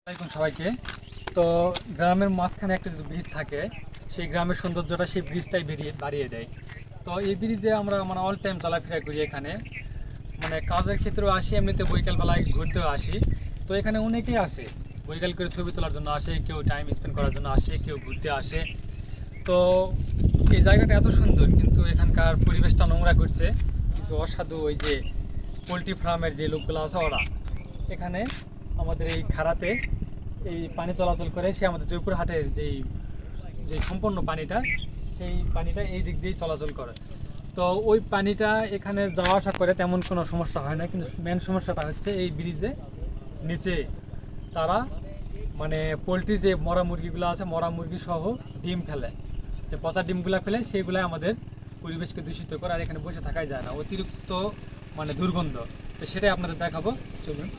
আসসালামাইকুম সবাইকে। তো গ্রামের মাঝখানে একটা যদি ব্রিজ থাকে, সেই গ্রামের সৌন্দর্যটা সেই ব্রিজটাই বাড়িয়ে দেয়। তো এই ব্রিজে আমরা অল টাইম চলাফেরা করি। এখানে কাজের ক্ষেত্রেও আসি, এমনিতে বিকালবেলায় ঘুরতেও আসি। তো এখানে অনেকেই আসে, বৈকাল করে ছবি তোলার জন্য আসে, কেউ টাইম স্পেন্ড করার জন্য আসে, কেউ ঘুরতে আসে। তো এই জায়গাটা এত সুন্দর, কিন্তু এখানকার পরিবেশটা নোংরা করছে কিছু অসাধু, ওই যে পোলট্রি ফার্মের যে লোকগুলো আছে ওরা। এখানে আমাদের এই খাড়াতে এই পানি চলাচল করে, সে আমাদের জয়পুরহাটের যেই যে সম্পূর্ণ পানিটা, সেই পানিটা এই দিক দিয়েই চলাচল করে। তো ওই পানিটা এখানে যাওয়া আসা করে, তেমন কোনো সমস্যা হয় না। কিন্তু মেন সমস্যাটা হচ্ছে এই ব্রিজে নিচে তারা পোলট্রি যে মরা মুরগিগুলো আছে, মরা মুরগি সহ ডিম ফেলে, যে পচা ডিমগুলো ফেলে, সেইগুলাই আমাদের পরিবেশকে দূষিত করে। আর এখানে বসে থাকাই যায় না, অতিরিক্ত দুর্গন্ধ। তো সেটাই আপনাদের দেখাবো, চলুন।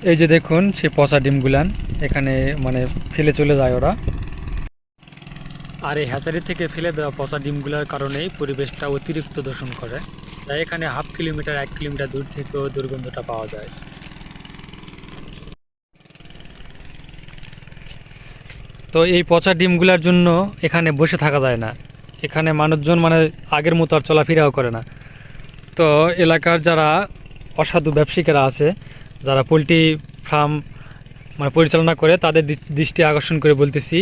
এই যে দেখুন, সেই পচা ডিমগুলান এখানে ফেলে চলে যায় ওরা। আর এই হ্যাচারি থেকে ফেলে দেওয়া পচা ডিমগুলোর কারণেই পরিবেশটা অতিরিক্ত দূষণ করে। তাই এখানে 1/2 কিলোমিটার 1 কিলোমিটার দূর থেকেও দুর্গন্ধটা পাওয়া যায়। তো এই পচা ডিমগুলোর জন্য এখানে বসে থাকা যায় না। এখানে মানুষজন আগের মতো আর চলাফেরাও করে না। তো এলাকার যারা অসাধু ব্যবসায়ীরা আছে, যারা পোলট্রি ফার্ম পরিচালনা করে, তাদের দৃষ্টি আকর্ষণ করে বলতেছি,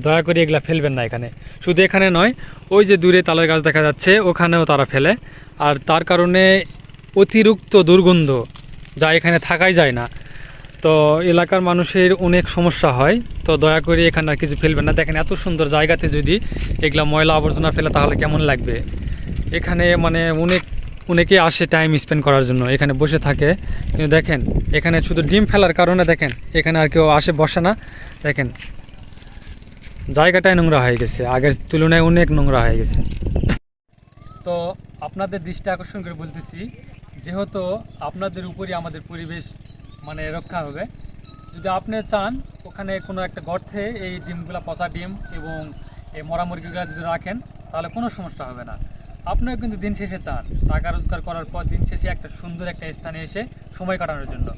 দয়া করে এগুলা ফেলবেন না এখানে। শুধু এখানে নয়, ওই যে দূরে তালের গাছ দেখা যাচ্ছে, ওখানেও তারা ফেলে। আর তার কারণে অতিরিক্ত দুর্গন্ধ, যা এখানে থাকাই যায় না। তো এলাকার মানুষের অনেক সমস্যা হয়। তো দয়া করে এখানে আর কিছু ফেলবেন না। দেখেন, এত সুন্দর জায়গাতে যদি এগুলা ময়লা আবর্জনা ফেলে, তাহলে কেমন লাগবে। এখানে অনেকে আসে টাইম স্পেন্ড করার জন্য, এখানে বসে থাকে। কিন্তু দেখেন, এখানে শুধু ডিম ফেলার কারণে দেখেন এখানে আর কেউ আসে, বসে না। দেখেন, জায়গাটাই নোংরা হয়ে গেছে, আগের তুলনায় অনেক নোংরা হয়ে গেছে। তো আপনাদের দৃষ্টি আকর্ষণ করে বলতেছি, যেহেতু আপনাদের উপরই আমাদের পরিবেশ রক্ষা হবে। যদি আপনি চান ওখানে কোনো একটা গর্তে এই ডিমগুলো, পচা ডিম এবং এই মরা মুরগিগুলো যদি রাখেন, তাহলে কোনো সমস্যা হবে না। আপনিও কিন্তু দিন শেষে চান টাকা রোজগার করার পর দিন শেষে একটা সুন্দর একটা স্থানে এসে সময় কাটানোর জন্য।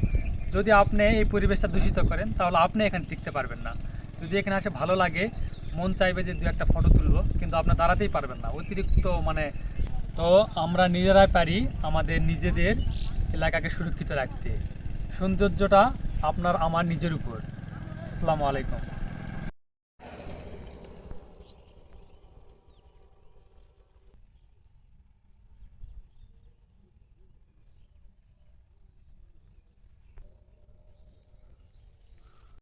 যদি আপনি এই পরিবেশটা দূষিত করেন, তাহলে আপনি এখানে টিকতে পারবেন না। যদি এখানে আসে ভালো লাগে, মন চাইবে যে 2-1টা ফটো তুলবো, কিন্তু আপনার দাঁড়াতেই পারবেন না, অতিরিক্ত তো আমরা নিজেরাই পারি আমাদের নিজেদের এলাকাকে সুরক্ষিত রাখতে। সৌন্দর্যটা আপনার আমার নিজের উপর। আসসালামু আলাইকুম।